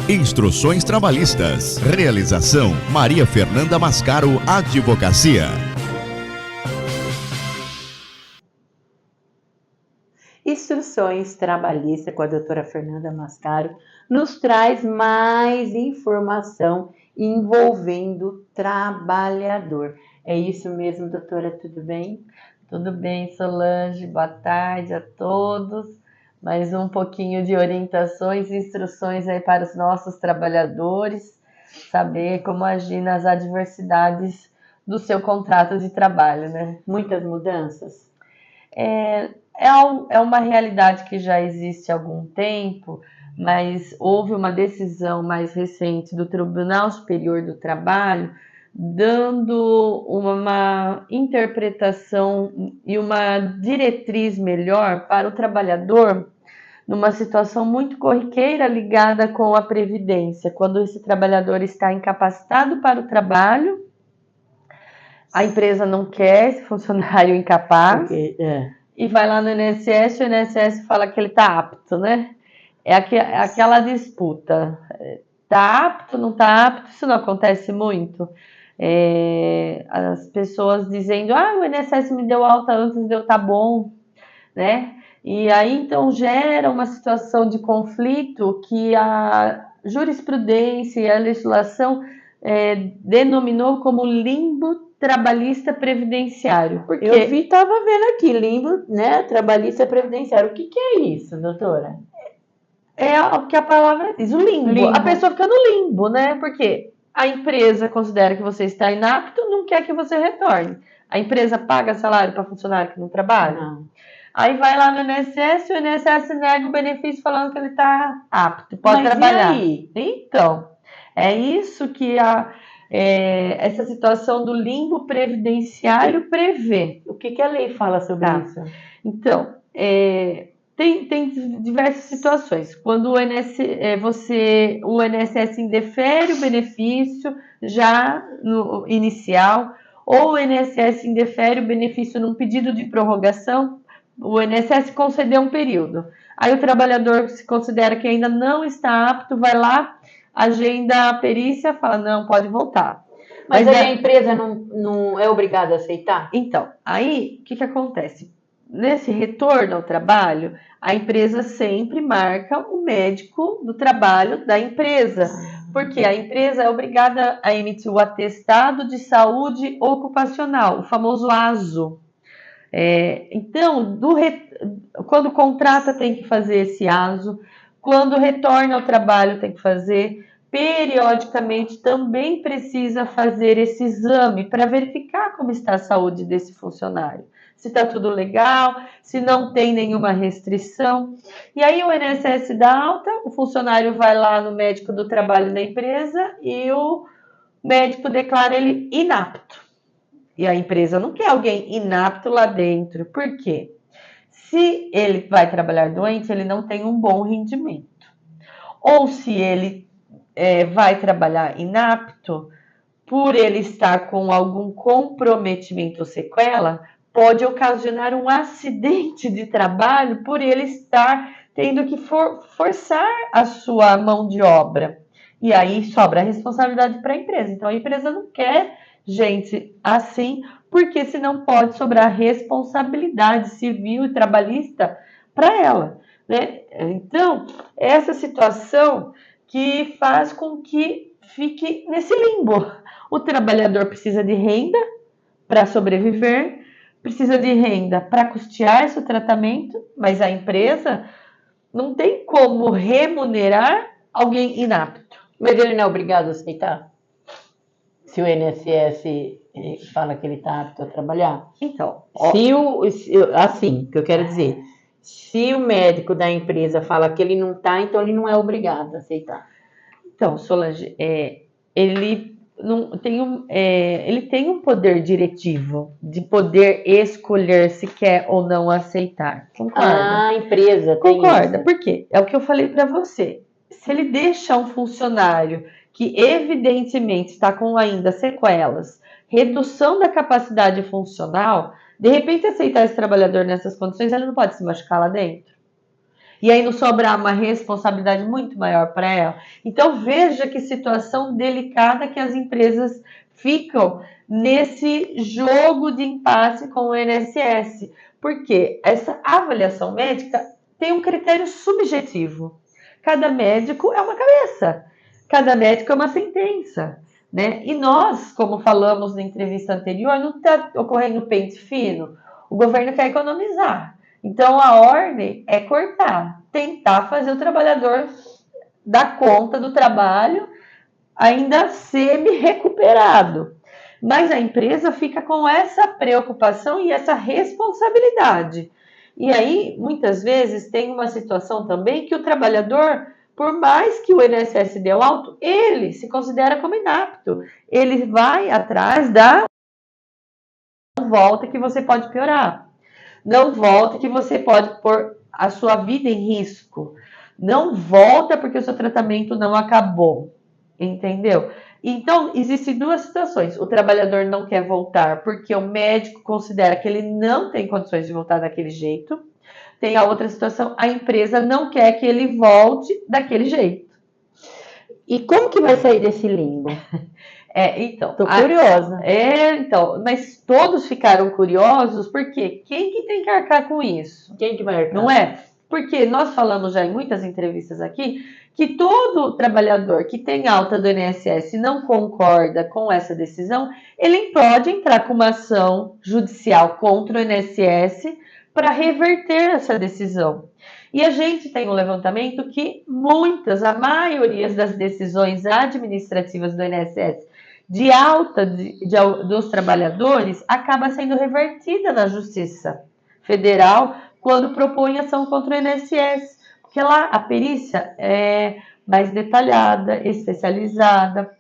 Instruções trabalhistas. Realização: Maria Fernanda Mascaro Advocacia. Instruções trabalhistas com a doutora Fernanda Mascaro nos traz mais informação envolvendo o trabalhador. É isso mesmo, doutora, tudo bem? Tudo bem, Solange, boa tarde a todos. Mais um pouquinho de orientações e instruções aí para os nossos trabalhadores, saber como agir nas adversidades do seu contrato de trabalho, né? Muitas mudanças? É uma realidade que já existe há algum tempo, mas houve uma decisão mais recente do Tribunal Superior do Trabalho dando uma interpretação e uma diretriz melhor para o trabalhador numa situação muito corriqueira ligada com a previdência, quando esse trabalhador está incapacitado para o trabalho, a empresa não quer esse funcionário incapaz e vai lá no INSS, o INSS fala que ele está apto, né? É aquela disputa, está apto, não está apto, isso não acontece muito. As pessoas dizendo, o INSS me deu alta antes de eu estar bom, né? E aí então gera uma situação de conflito que a jurisprudência e a legislação denominou como limbo trabalhista previdenciário. Porque eu estava vendo aqui, limbo, né, trabalhista previdenciário. O que é isso, doutora? É o que a palavra diz, o limbo. A pessoa fica no limbo, né? Porque a empresa considera que você está inapto, não quer que você retorne. A empresa paga salário para funcionário que não trabalha? Não. Aí vai lá no INSS, o INSS nega o benefício falando que ele está apto, pode trabalhar. E aí? Então, é isso que essa situação do limbo previdenciário prevê. O que a lei fala sobre isso? Então, tem diversas situações. Quando o INSS indefere o benefício já no inicial, ou o INSS indefere o benefício num pedido de prorrogação, o INSS concedeu um período. Aí o trabalhador se considera que ainda não está apto, vai lá, agenda a perícia, fala, não, pode voltar. Mas aí a empresa não é obrigada a aceitar? Então, aí o que acontece? Nesse retorno ao trabalho, a empresa sempre marca o médico do trabalho da empresa, porque a empresa é obrigada a emitir o atestado de saúde ocupacional, o famoso ASO. Então, quando contrata tem que fazer esse ASO, quando retorna ao trabalho tem que fazer, periodicamente também precisa fazer esse exame para verificar como está a saúde desse funcionário. Se está tudo legal, se não tem nenhuma restrição. E aí o INSS dá alta, o funcionário vai lá no médico do trabalho da empresa e o médico declara ele inapto. E a empresa não quer alguém inapto lá dentro. Por quê? Se ele vai trabalhar doente, ele não tem um bom rendimento. Ou se ele vai trabalhar inapto, por ele estar com algum comprometimento ou sequela, pode ocasionar um acidente de trabalho por ele estar tendo que forçar a sua mão de obra. E aí sobra a responsabilidade para a empresa. Então a empresa não quer gente assim, porque senão pode sobrar responsabilidade civil e trabalhista para ela, né? Então, essa situação que faz com que fique nesse limbo. O trabalhador precisa de renda para sobreviver, precisa de renda para custear seu tratamento, mas a empresa não tem como remunerar alguém inapto. Mas ele não é obrigado a aceitar? Se o INSS fala que ele está apto a trabalhar? Então, assim, que eu quero dizer, se o médico da empresa fala que ele não está, então ele não é obrigado a aceitar. Então, Solange, ele tem um poder diretivo de poder escolher se quer ou não aceitar. Concorda? A empresa tem Concorda? isso. Por quê? É o que eu falei para você. Se ele deixa um funcionário que evidentemente está com ainda sequelas, redução da capacidade funcional, de repente aceitar esse trabalhador nessas condições, ele não pode se machucar lá dentro. E aí não sobrar uma responsabilidade muito maior para ela. Então veja que situação delicada que as empresas ficam nesse jogo de impasse com o INSS. Porque essa avaliação médica tem um critério subjetivo. Cada médico é uma cabeça, cada médico é uma sentença, né? E nós, como falamos na entrevista anterior, não está ocorrendo pente fino. O governo quer economizar. Então a ordem é cortar, tentar fazer o trabalhador dar conta do trabalho ainda semi-recuperado. Mas a empresa fica com essa preocupação e essa responsabilidade. E aí, muitas vezes, tem uma situação também que o trabalhador, por mais que o INSS dê o alto, ele se considera como inapto. Ele vai atrás da não volta que você pode piorar. Não volta que você pode pôr a sua vida em risco. Não volta porque o seu tratamento não acabou. Entendeu? Então, existem duas situações. O trabalhador não quer voltar porque o médico considera que ele não tem condições de voltar daquele jeito. Tem a outra situação, a empresa não quer que ele volte daquele jeito. E como que vai sair desse limbo? Então. Tô curiosa. Mas todos ficaram curiosos porque quem que tem que arcar com isso? Quem que vai arcar? Não é? Porque nós falamos já em muitas entrevistas aqui que todo trabalhador que tem alta do INSS e não concorda com essa decisão, ele pode entrar com uma ação judicial contra o INSS para reverter essa decisão. E a gente tem um levantamento que a maioria das decisões administrativas do INSS de alta dos trabalhadores acaba sendo revertida na Justiça Federal quando propõe ação contra o INSS. Porque lá a perícia é mais detalhada, especializada,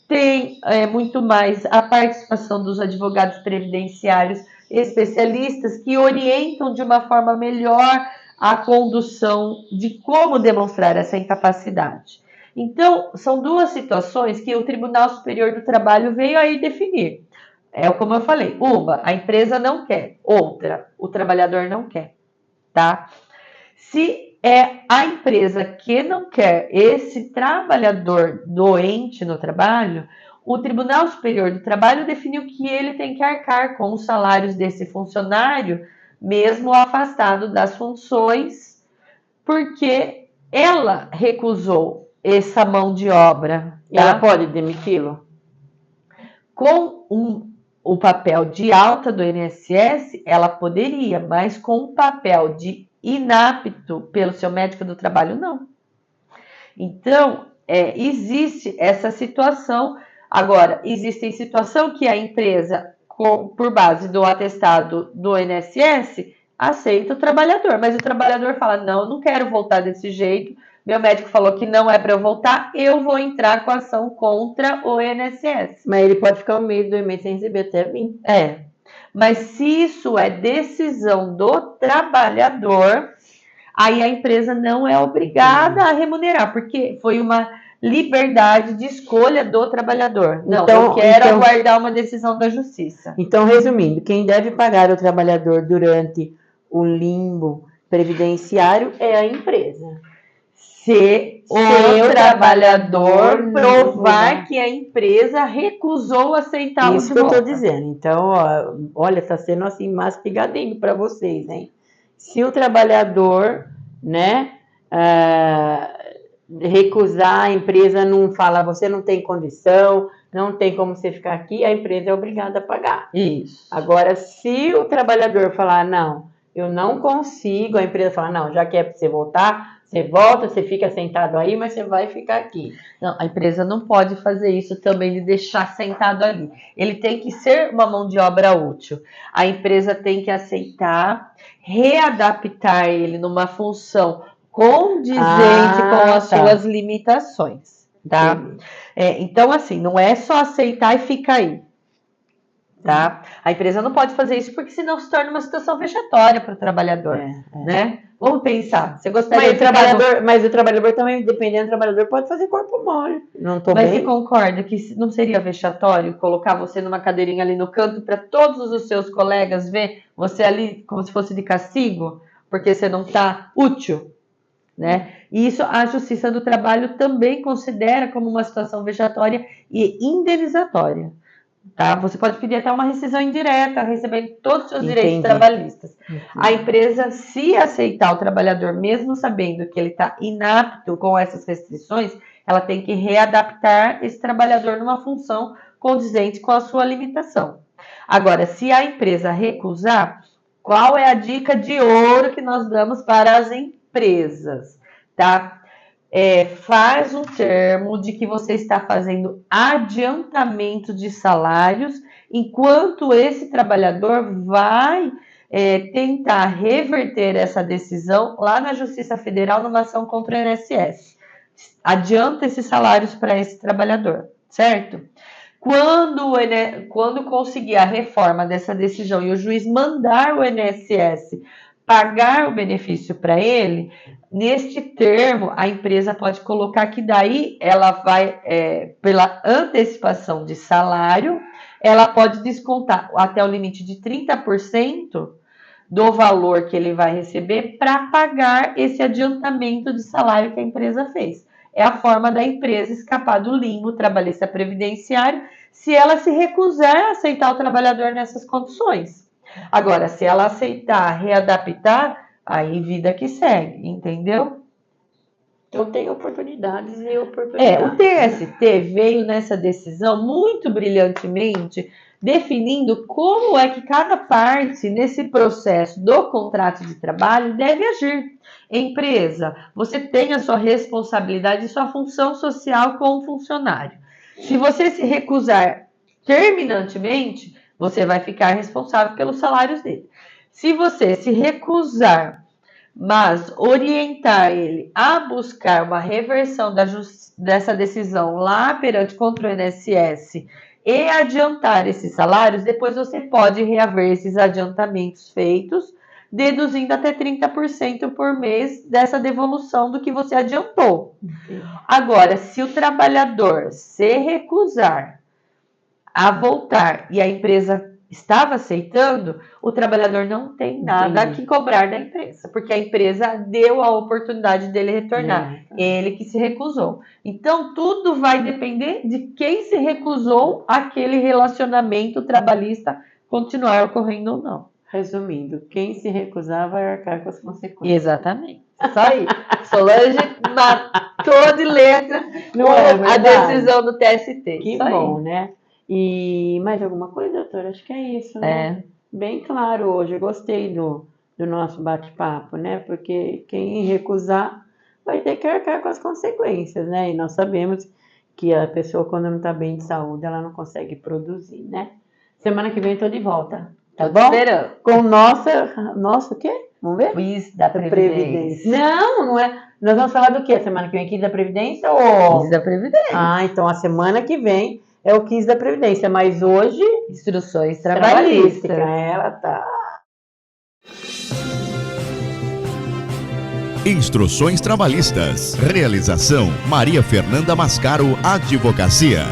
tem muito mais a participação dos advogados previdenciários especialistas que orientam de uma forma melhor a condução de como demonstrar essa incapacidade. Então, são duas situações que o Tribunal Superior do Trabalho veio aí definir. Como eu falei, uma, a empresa não quer, outra, o trabalhador não quer, tá? Se é a empresa que não quer esse trabalhador doente no trabalho, o Tribunal Superior do Trabalho definiu que ele tem que arcar com os salários desse funcionário, mesmo afastado das funções, porque ela recusou essa mão de obra. E ela pode demiti-lo? Com o papel de alta do INSS, ela poderia, mas com o papel de inapto pelo seu médico do trabalho, não. Então, existe essa situação. Agora, existe situação que a empresa, por base do atestado do INSS, aceita o trabalhador, mas o trabalhador fala, não quero voltar desse jeito, meu médico falou que não é para eu voltar, eu vou entrar com ação contra o INSS. Mas ele pode ficar um mês, 2 meses sem receber até mim. Mas se isso é decisão do trabalhador, aí a empresa não é obrigada a remunerar, porque foi uma liberdade de escolha do trabalhador. Não, eu quero aguardar uma decisão da justiça. Então, resumindo, quem deve pagar o trabalhador durante o limbo previdenciário é a empresa. Se o trabalhador provar que a empresa recusou aceitar isso que eu estou dizendo. Então, olha, está sendo assim mastigadinho para vocês, hein? Se o trabalhador, né, recusar, a empresa não fala, você não tem condição, não tem como você ficar aqui, a empresa é obrigada a pagar. Isso. Agora, se o trabalhador falar, não, eu não consigo, a empresa fala, não, já que é para você voltar, você volta, você fica sentado aí, mas você vai ficar aqui. Não, a empresa não pode fazer isso também de deixar sentado ali. Ele tem que ser uma mão de obra útil. A empresa tem que aceitar, readaptar ele numa função condizente com as suas limitações, tá? Então, assim, não é só aceitar e ficar aí. Tá? A empresa não pode fazer isso porque senão se torna uma situação vexatória para o trabalhador, né? Vamos pensar. Você gostaria mas o trabalhador também, dependendo do trabalhador, pode fazer corpo mole. Mas você concorda que não seria vexatório colocar você numa cadeirinha ali no canto para todos os seus colegas ver você ali como se fosse de castigo, porque você não está útil? né? E isso a Justiça do Trabalho também considera como uma situação vexatória e indenizatória. Tá? Você pode pedir até uma rescisão indireta, recebendo todos os seus direitos trabalhistas. A empresa, se aceitar o trabalhador, mesmo sabendo que ele está inapto com essas restrições, ela tem que readaptar esse trabalhador numa função condizente com a sua limitação. Agora, se a empresa recusar, qual é a dica de ouro que nós damos para as empresas? Tá? Faz um termo de que você está fazendo adiantamento de salários, enquanto esse trabalhador vai tentar reverter essa decisão lá na Justiça Federal numa ação contra o INSS. Adianta esses salários para esse trabalhador, certo? Quando conseguir a reforma dessa decisão e o juiz mandar o INSS pagar o benefício para ele, neste termo, a empresa pode colocar que daí ela vai, pela antecipação de salário, ela pode descontar até o limite de 30% do valor que ele vai receber para pagar esse adiantamento de salário que a empresa fez. É a forma da empresa escapar do limbo trabalhista previdenciário se ela se recusar a aceitar o trabalhador nessas condições. Agora, se ela aceitar readaptar, aí vida que segue, entendeu? Então tem oportunidades e oportunidades. O TST veio nessa decisão muito brilhantemente definindo como é que cada parte nesse processo do contrato de trabalho deve agir. Empresa, você tem a sua responsabilidade e sua função social com o funcionário. Se você se recusar terminantemente, você vai ficar responsável pelos salários dele. Se você se recusar, mas orientar ele a buscar uma reversão dessa decisão lá perante contra o INSS e adiantar esses salários, depois você pode reaver esses adiantamentos feitos, deduzindo até 30% por mês dessa devolução do que você adiantou. Agora, se o trabalhador se recusar a voltar e a empresa estava aceitando, o trabalhador não tem nada que cobrar da empresa, porque a empresa deu a oportunidade dele retornar, ele que se recusou. Então, tudo vai depender de quem se recusou aquele relacionamento trabalhista continuar ocorrendo ou não. Resumindo, quem se recusar vai arcar com as consequências. Exatamente. Isso aí. Solange matou de letra a decisão do TST. Que bom, né? E mais alguma coisa, doutora? Acho que é isso, né? Bem claro hoje. Eu gostei do nosso bate-papo, né? Porque quem recusar vai ter que arcar com as consequências, né? E nós sabemos que a pessoa, quando não está bem de saúde, ela não consegue produzir, né? Semana que vem eu tô de volta, tá bom? Esperando. Com nosso o quê? Vamos ver? Quiz da Previdência. Não é. Nós vamos falar do quê? Semana que vem, quiz da Previdência ou... Quiz da Previdência. Ah, então a semana que vem é o quiz da Previdência, mas hoje... Instruções trabalhistas. Ela tá... Instruções trabalhistas. Realização: Maria Fernanda Mascaro Advocacia.